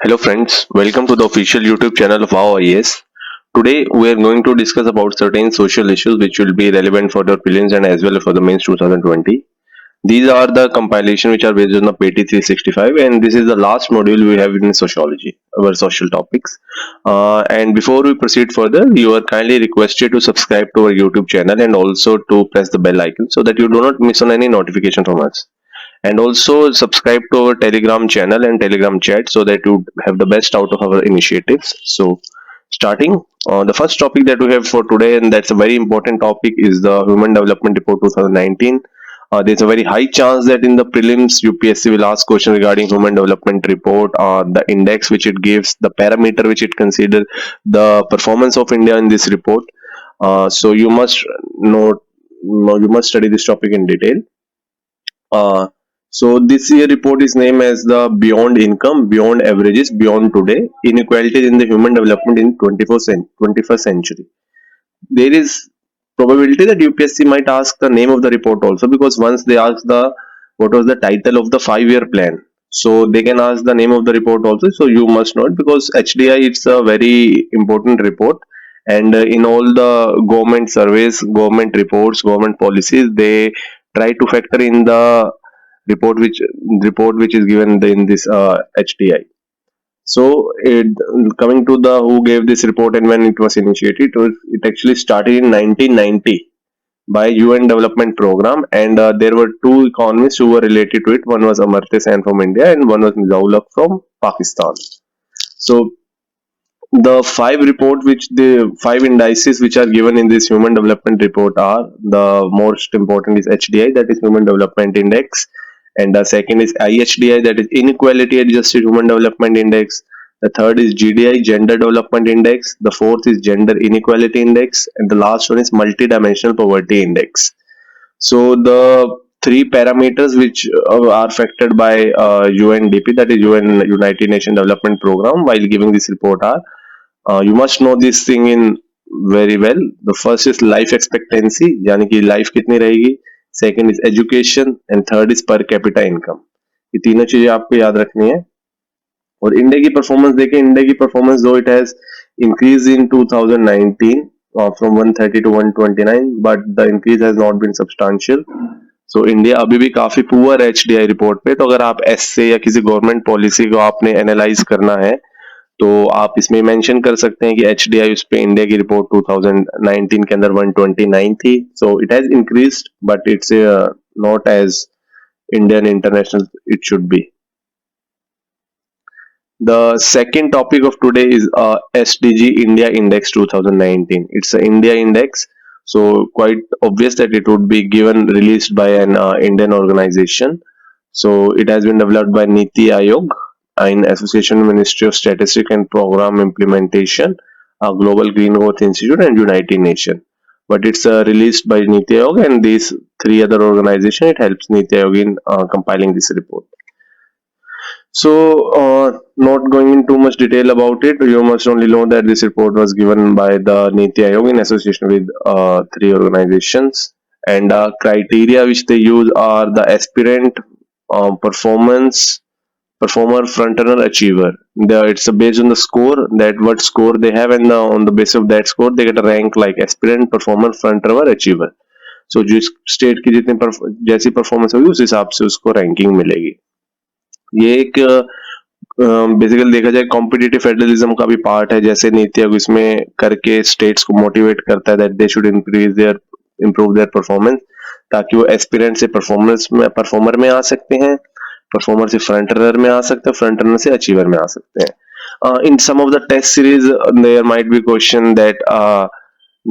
Hello friends, welcome to the official YouTube channel of Wow IAS. Today we are going to discuss about certain social issues which will be relevant for the prelims and as well as for the mains 2020. These are the compilation which are based on the PT 365 and this is the last module we have in sociology, our social topics. And before we proceed further, you are kindly requested to subscribe to our YouTube channel and also to press the bell icon so that you do not miss on any notification from us, and also subscribe to our telegram channel and telegram chat so that you have the best out of our initiatives. So starting the first topic that we have for today, and that's a very important topic, is the human development report 2019. There's a very high chance that in the prelims UPSC will ask question regarding human development report, the index which it gives, the parameter which it considers, the performance of India in this report. So you must know, you must study this topic in detail. uh, so this year report is named as the Beyond Income, Beyond Averages, Beyond Today, Inequalities in the Human Development in 21st Century. There is probability that UPSC might ask the name of the report also, because once they ask what was the title of the 5-year plan, so they can ask the name of the report also. So you must know it, because HDI, it's a very important report, and in all the government surveys, government reports, government policies, they try to factor in the report which is given in this HDI. So, coming to the who gave this report and when it was initiated, it actually started in 1990 by UN Development Program, and there were two economists who were related to it. One was Amartya Sen from India, and one was Zaulak from Pakistan. So, the five indices which are given in this Human Development Report are: the most important is HDI, that is Human Development Index, and the second is IHDI, that is Inequality Adjusted Human Development Index. The third is GDI, Gender Development Index. The fourth is Gender Inequality Index, and the last one is Multidimensional Poverty Index. So the three parameters which are factored by UNDP, that is United Nations Development Program, while giving this report are, you must know this thing in very well. The first is life expectancy, यानी कि life कितनी रहेगी. Second is education and third is per capita income. ये तीनों चीजें आपको याद रखनी है. और इंडिया की परफॉर्मेंस देखें. इंडिया की परफॉर्मेंस दो it has increase in 2019 from 130 to 129, but the increase has not been substantial. So India अभी भी काफी पुअर है HDI रिपोर्ट पे. तो अगर आप ऐसे या किसी गवर्नमेंट पॉलिसी को आपने एनालाइज करना है, तो आप इसमें मेंशन कर सकते हैं कि HDI उस पे इंडिया की रिपोर्ट 2019 के अंदर 129 थी. So it has increased, but it's not as Indian international it should be. The second topic of today is SDG India Index 2019. It's an India index, so quite obvious that it would be released by an Indian organization. So it has been developed by Niti Aayog in association with Ministry of Statistics and Program Implementation, Global Green Growth Institute, and United Nations. But it's released by Niti Aayog and these three other organizations. It helps Niti Aayog in compiling this report. So, not going in too much detail about it, you must only know that this report was given by the Niti Aayog in association with three organizations, and criteria which they use are the aspirant, performance, performer, frontrunner, achiever. It's based on the score, that what score they have, and on the basis of that score they get a rank like aspirant, performer, frontrunner, achiever. So जिस state की जितनी जैसी performance होगी उस हिसाब से उसको ranking मिलेगी. ये एक बेसिकली देखा जाए कॉम्पिटिटिव फेडरलिज्म का भी पार्ट है. जैसे नीति आयोग इसमें करके स्टेट्स को मोटिवेट करता है that they should improve their performance, ताकि वो एस्पिरेंट से परफॉर्मर में आ सकते हैं, परफॉर्मर से फ्रंट रनर में आ सकते हैं, फ्रंट रनर से अचीवर में आ सकते हैं. In some of the test series there might be question that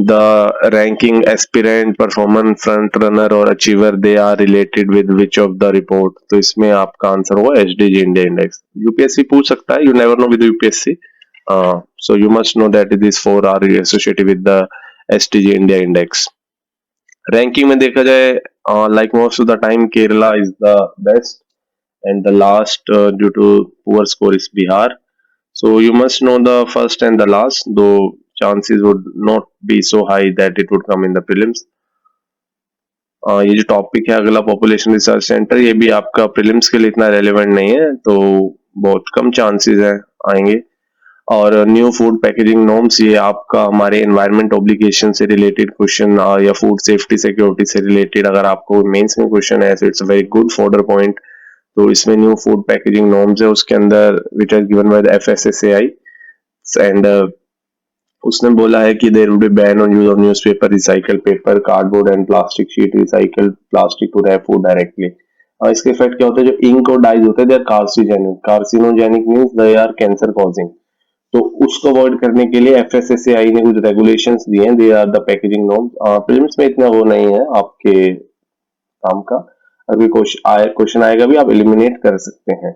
the ranking aspirant, performer, front runner और achiever they are related with which of the report. तो इसमें आपका आंसर होगा HDG India Index. UPSC पूछ सकता है, you never know with the UPSC. So you must know that these four are associated with the SDG India Index. Ranking में देखा जाए, like most of the time Kerala is the best, and the last due to poor score is Bihar. So you must know the first and the last, though chances would not be so high that it would come in the prelims. ये जो topic है अगला, population research centre, ये भी आपका prelims के लिए इतना रेलेवेंट नहीं है, तो बहुत कम चांसेस है आएंगे। और न्यू फूड पैकेजिंग नॉर्म्स, ये आपका हमारे एनवायरमेंट ऑब्लिगेशन से रिलेटेड क्वेश्चन या फूड सेफ्टी सिक्योरिटी से रिलेटेड अगर आपको मेंस में क्वेश्चन है, तो it's a very good fodder point. तो इसमें न्यू फूड पैकेजिंग नॉर्म्स है, उसके अंदर which are given by the FSSAI and उसने बोला है कि there will be ban on use of newspaper, recycle paper, cardboard and plastic sheet, recycle plastic to wrap food directly. इसके effect क्या होता है, जो इंक और डाइज होते हैं they are carcinogenic, carcinogenic means they are cancer causing. तो उसको अवॉइड करने के लिए FSSAI ने कुछ रेगुलेशंस दिए हैं, they are the packaging norms. Prelims में इतना वो नहीं है आपके काम का, अभी क्वेश्चन आएगा भी आप एलिमिनेट कर सकते हैं।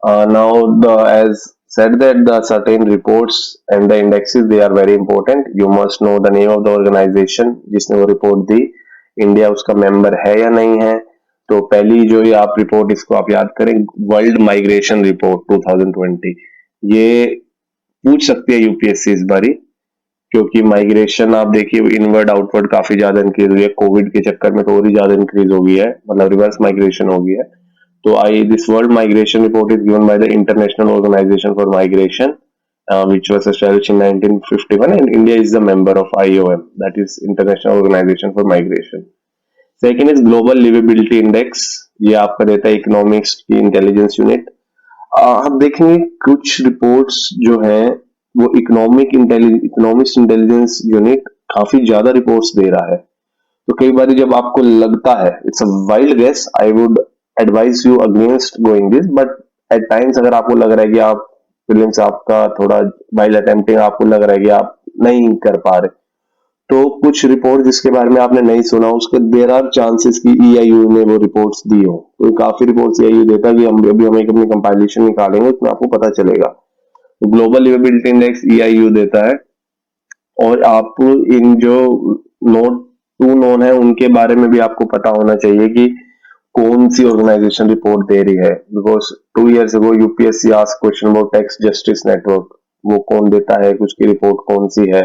Now, as said that the certain reports and the indexes they are very important. You must know the name of the organization जिसने वो रिपोर्ट दी, इंडिया उसका मेंबर है या नहीं है। तो पहली जो ये आप रिपोर्ट इसको आप याद करें, वर्ल्ड माइग्रेशन रिपोर्ट 2020, ये पूछ सकती है यूपीएससी इस बारी, क्योंकि माइग्रेशन आप देखिए इनवर्ड आउटवर्ड काफी ज्यादा इंक्रीज हुई है, कोविड के चक्कर में तो और ही ज्यादा इंक्रीज हो गई है, मतलब रिवर्स माइग्रेशन हो गई है। तो this world migration report is given by the International Organization for Migration, which was established in 1951, and India is the member of IOM, that is International Organization for Migration. Second is Global Livability Index, ये आपका देता है economics की intelligence unit. हम देखेंगे कुछ reports जो हैं वो इकोनॉमिक्स इंटेलिजेंस यूनिट काफी ज्यादा रिपोर्ट्स दे रहा है। तो कई बार जब आपको लगता है, it's a wild guess, I would advise you against going this, but at times अगर आपको लग रहा है कि आप प्रीलिम्स आपका थोड़ा वाइल अटेम्प्टिंग, आपको लग रहा है कि आप नहीं कर पा रहे, तो कुछ रिपोर्ट जिसके बारे में आपने नहीं सुना, उसके देर आर चांसेस कि EIU ने वो रिपोर्ट्स दी हो। तो काफी रिपोर्ट्स EIU देता है कि हम अभी अपनी कंपाइलेशन निकालेंगे, उसमें आपको पता चलेगा। ग्लोबल लिवेबिलिटी इंडेक्स EIU देता है, और आप इन जो नोट 2 नोन है उनके बारे में भी आपको पता होना चाहिए कि कौन सी ऑर्गेनाइजेशन रिपोर्ट दे रही है, because 2 years ago UPSC asked question about tax justice network, वो कौन देता है, उसकी रिपोर्ट कौन सी है।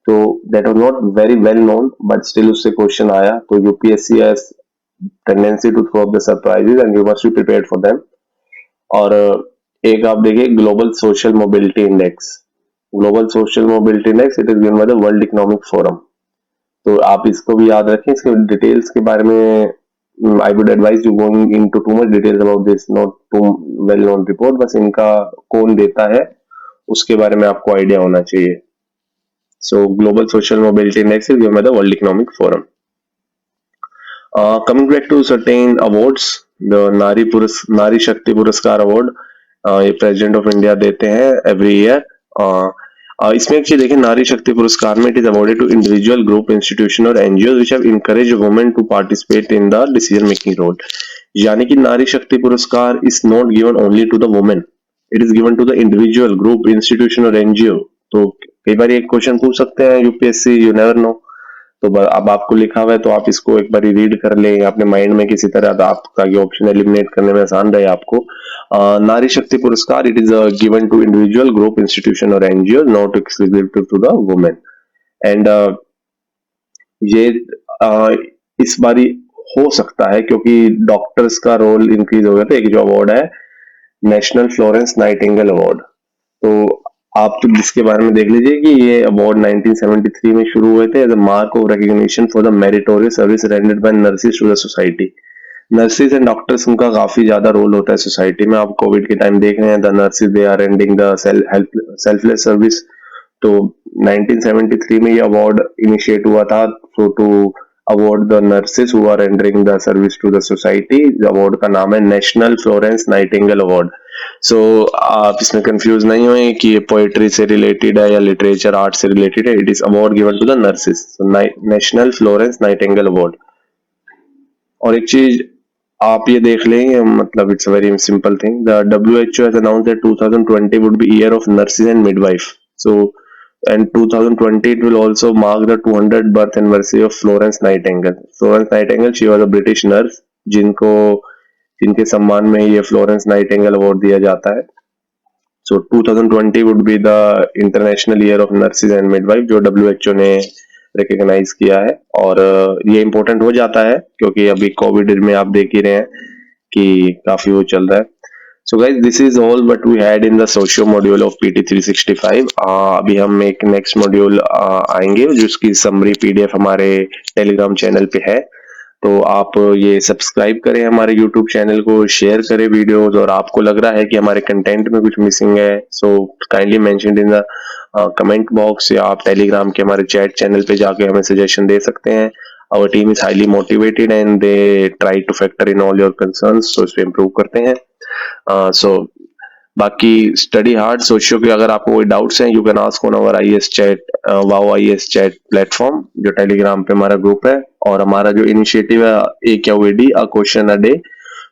तो that was not very well known, but still उससे क्वेश्चन आया। तो UPSC has tendency to throw up the surprises and you must be prepared for them. और एक आप देखिए global social mobility index, global social mobility index, it is given by the world economic forum. तो आप इसको भी याद रखें, इसके डिटेल्स के बारे में I would advise you going into too much details about this, not too well known report, बस इनका कौन देता है उसके बारे में आपको आइडिया होना चाहिए। So global social mobility index is given by the World Economic Forum. Coming back to certain awards, the नारी शक्ति पुरस्कार अवार्ड, ये प्रेसिडेंट ऑफ इंडिया देते हैं एवरी ईयर। इसमें एक चीज देखिए, नारी शक्ति पुरस्कार में it is awarded to individual, group, institution और NGO which have encouraged women to participate in the decision making role. यानी कि Nari Shakti Puraskar is not given only to the women, it is given to the individual, group, institution और NGO. तो कई बार एक question पूछ सकते हैं यूपीएससी, यू नेवर नो। तो अब आपको लिखा हुआ है तो आप इसको एक बार रीड कर लें अपने माइंड में किसी तरह, आपका ये ऑप्शन एलिमिनेट करने में आसान रहे आपको। Nari Shakti Puraskar, it is given to individual, group, institution और NGO, not exclusive to the women. And ये इस बारी हो सकता है क्योंकि डॉक्टर्स का रोल इंक्रीज हो गया था। एक जो अवार्ड है नेशनल फ्लोरेंस नाइटिंगेल अवार्ड, तो आप तो जिसके बारे में देख लीजिए कि ये अवार्ड 1973 में शुरू हुए थे as a mark of recognition for the meritorious service rendered by nurses to the society. Nurses and doctors, उनका काफी ज्यादा रोल होता है सोसाइटी में। आप कोविड के टाइम देख रहे हैं, the nurses they are rending the selfless service. तो 1973 में ये अवार्ड इनिशिएट हुआ था, so to award the nurses who are rendering the service to the society. Award का नाम है national Florence Nightingale award. So आप इसमें कंफ्यूज नहीं हुए कि ये पोएट्री से रिलेटेड है या लिटरेचर आर्ट से रिलेटेड है। It is award given to the nurses, national Florence Nightingale award. और एक चीज आप ये देख लेंगे, मतलब it's a very simple thing, the WHO has announced that 2020 would be year of nurses and midwife. So and 2020 it will also mark the 200th birth anniversary of Florence Nightingale. Florence Nightingale, she was a British nurse जिनके सम्मान में ये Florence Nightingale award दिया जाता है। So 2020 would be the international year of nurses and midwife, जो WHO ने recognise किया है, और ये इम्पोर्टेंट हो जाता है क्योंकि अभी कोविड में आप देख ही रहे हैं कि काफी वो चल रहा है. So guys, this is all what we had in the socio module of PT 365. अभी हम एक नेक्स्ट मॉड्यूल आएंगे जिसकी समरी पीडीएफ हमारे टेलीग्राम चैनल पे है. तो आप ये सब्सक्राइब करें हमारे यूट्यूब चैनल को, शेयर करें वीडियोस, और आपको लग रहा है कि हमारे कंटेंट में कुछ मिसिंग है, so kindly mention in the comment box, या आप टेलीग्राम के हमारे चैट चैनल पे जाके हमें सजेशन दे सकते हैं. Our team is highly motivated and they try to factor in all your concerns, तो इस पे इम्प्रूव करते हैं. सो बाकी स्टडी हार्ड सोशियो के अगर आपको कोई डाउट्स हैं, you can ask on our IAS chat, wow IAS chat platform, जो टेलीग्राम पे हमारा ग्रुप है. और हमारा जो इनिशिएटिव है AQAD a question a day,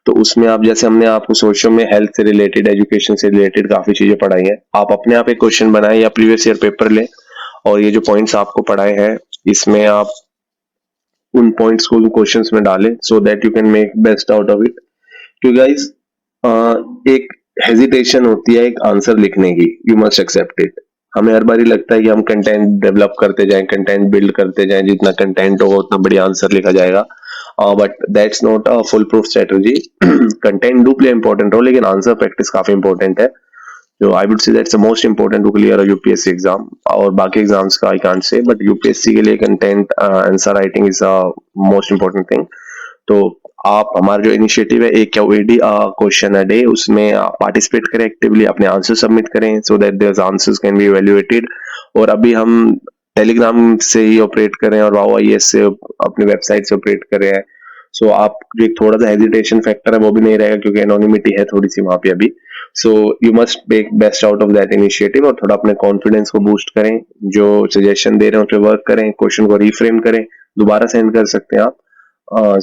तो उसमें आप जैसे हमने आपको सोशियो में हेल्थ से रिलेटेड, एजुकेशन से रिलेटेड काफी चीजें पढ़ाई हैं, आप अपने आप एक क्वेश्चन बनाएं या प्रीवियस ईयर पेपर लें, और ये जो पॉइंट्स आपको पढ़ाए हैं इसमें आप उन पॉइंट्स को क्वेश्चंस में डालें, so that you can make best out of it. क्योंकि गाइस एक हेजिटेशन होती है एक आंसर लिखने की, यू मस्ट एक्सेप्ट इट. हमें हर बार ही लगता है कि हम कंटेंट डेवलप करते जाएं, कंटेंट बिल्ड करते जाएं, जितना कंटेंट होगा उतना बढ़िया आंसर लिखा जाएगा, but that's not a fool proof strategy. Content do play important role, लेकिन आंसर प्रैक्टिस काफी इंपॉर्टेंट है. जो I would say that's the most important to clear a UPSC exam. और बाकी एग्जाम्स का I can't say, but UPSC के लिए content answer writing is a most important thing. तो आप हमारा जो इनिशिएटिव है AQAD क्वेश्चन अ डे, उसमें पार्टिसिपेट करें एक्टिवली, अपने आंसर सबमिट करें, so that their answers can be evaluated. और अभी हम टेलीग्राम से ही ऑपरेट करें और वाओ आईएएस से अपनी वेबसाइट से ऑपरेट कर रहे हैं. सो आप जो एक थोड़ा सा हेजिटेशन फैक्टर है वो भी नहीं रहेगा, क्योंकि एनोनिमिटी है थोड़ी सी वहां पे अभी. So you must make best out of that initiative, और थोड़ा अपने कॉन्फिडेंस को बूस्ट करें, जो सजेशन दे रहे हैं उस पर वर्क करें, क्वेश्चन को रिफ्रेम करें, दोबारा सेंड कर सकते हैं आप.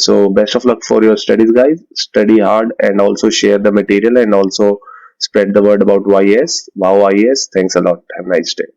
So best of luck for your studies, guys. Study hard and also share the material, and also spread the word about YS. Wow, YS. Thanks a lot. Have a nice day.